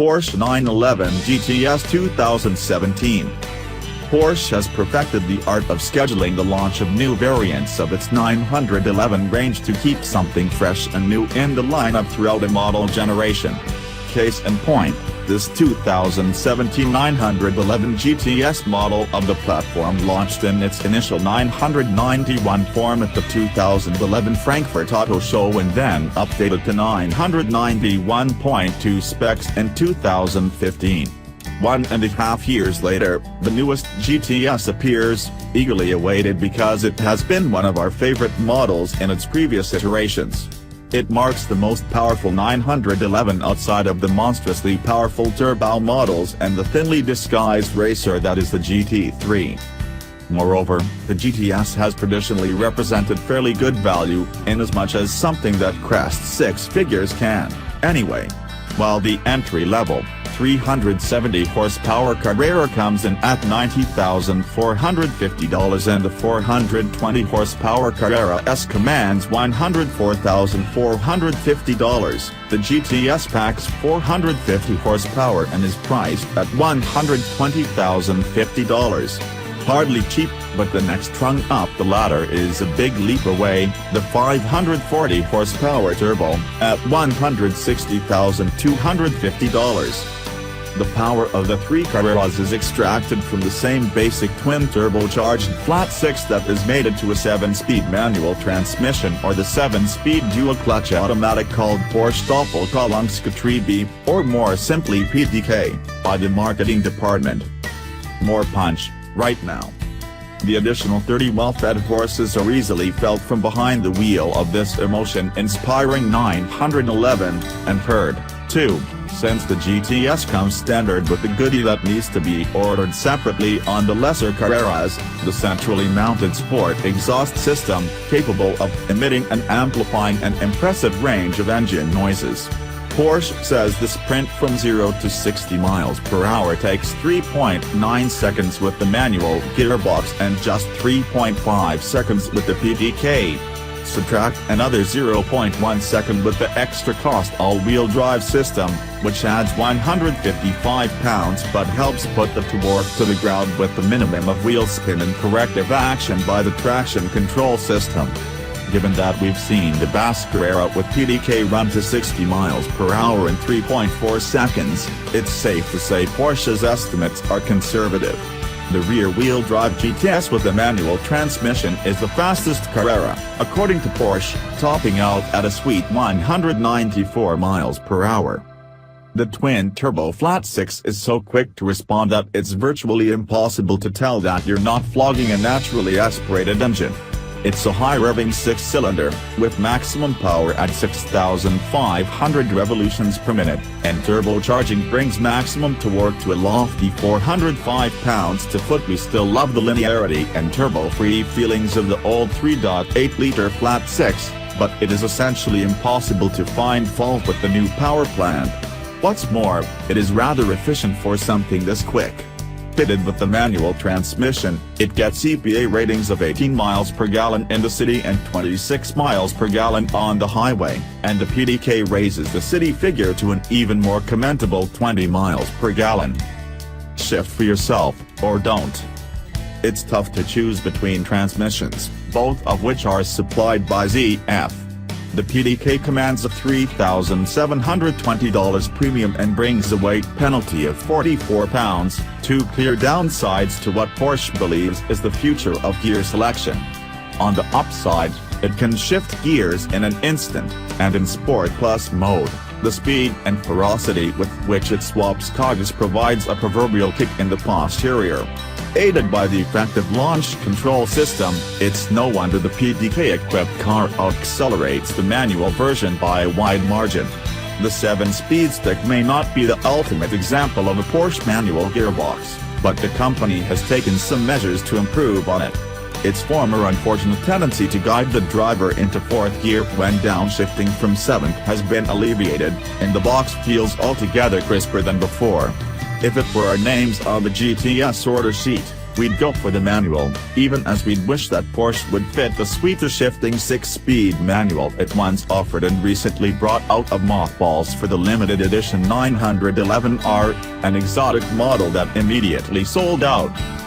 Porsche 911 GTS 2017. Porsche has perfected the art of scheduling the launch of new variants of its 911 range to keep something fresh and new in the lineup throughout a model generation. Case in point, this 2017 911 GTS model of the platform launched in its initial 991 form at the 2011 Frankfurt Auto Show and then updated to 991.2 specs in 2015. 1.5 years later, the newest GTS appears, eagerly awaited because it has been one of our favorite models in its previous iterations. It marks the most powerful 911 outside of the monstrously powerful turbo models and the thinly disguised racer that is the GT3. Moreover, the GTS has traditionally represented fairly good value, inasmuch as something that crests six figures can, anyway. While the entry-level, 370 horsepower Carrera comes in at $90,450 and the 420 horsepower Carrera S commands $104,450, the GTS packs 450 horsepower and is priced at $120,050. Hardly cheap, but the next rung up the ladder is a big leap away, the 540 horsepower turbo, at $160,250. The power of the three Carreras is extracted from the same basic twin-turbocharged flat-six that is mated to a 7-speed manual transmission or the 7-speed dual-clutch automatic called Porsche Doppelkolbengetriebe, or more simply PDK, by the marketing department. More punch, right now. The additional 30 well-fed horses are easily felt from behind the wheel of this emotion-inspiring 911, and heard, too, since the GTS comes standard with the goodie that needs to be ordered separately on the lesser Carreras, the centrally mounted sport exhaust system, capable of emitting and amplifying an impressive range of engine noises. Porsche says the sprint from 0 to 60 miles per hour takes 3.9 seconds with the manual gearbox and just 3.5 seconds with the PDK. Subtract another 0.1 second with the extra cost all-wheel drive system, which adds 155 pounds but helps put the torque to the ground with the minimum of wheel spin and corrective action by the traction control system. Given that we've seen the Bass Carrera with PDK run to 60 miles per hour in 3.4 seconds, it's safe to say Porsche's estimates are conservative. The rear-wheel drive GTS with a manual transmission is the fastest Carrera, according to Porsche, topping out at a sweet 994 miles per hour. The twin-turbo flat-six is so quick to respond that it's virtually impossible to tell that you're not flogging a naturally aspirated engine. It's a high-revving 6-cylinder, with maximum power at 6,500 revolutions per minute, and turbocharging brings maximum torque to a lofty 405 pounds-to-foot. We still love the linearity and turbo-free feelings of the old 3.8-liter flat-six, but it is essentially impossible to find fault with the new power plant. What's more, it is rather efficient for something this quick. Fitted with the manual transmission, it gets EPA ratings of 18 miles per gallon in the city and 26 miles per gallon on the highway, and the PDK raises the city figure to an even more commendable 20 miles per gallon. Shift for yourself, or don't. It's tough to choose between transmissions, both of which are supplied by ZF. The PDK commands a $3,720 premium and brings a weight penalty of 44 pounds, two clear downsides to what Porsche believes is the future of gear selection. On the upside, it can shift gears in an instant, and in Sport Plus mode, the speed and ferocity with which it swaps cogs provides a proverbial kick in the posterior. Aided by the effective launch control system, it's no wonder the PDK-equipped car accelerates the manual version by a wide margin. The 7-speed stick may not be the ultimate example of a Porsche manual gearbox, but the company has taken some measures to improve on it. Its former unfortunate tendency to guide the driver into 4th gear when downshifting from 7th has been alleviated, and the box feels altogether crisper than before. If it were our names on the GTS order sheet, we'd go for the manual, even as we'd wish that Porsche would fit the sweeter shifting 6-speed manual it once offered and recently brought out of mothballs for the limited edition 911R, an exotic model that immediately sold out.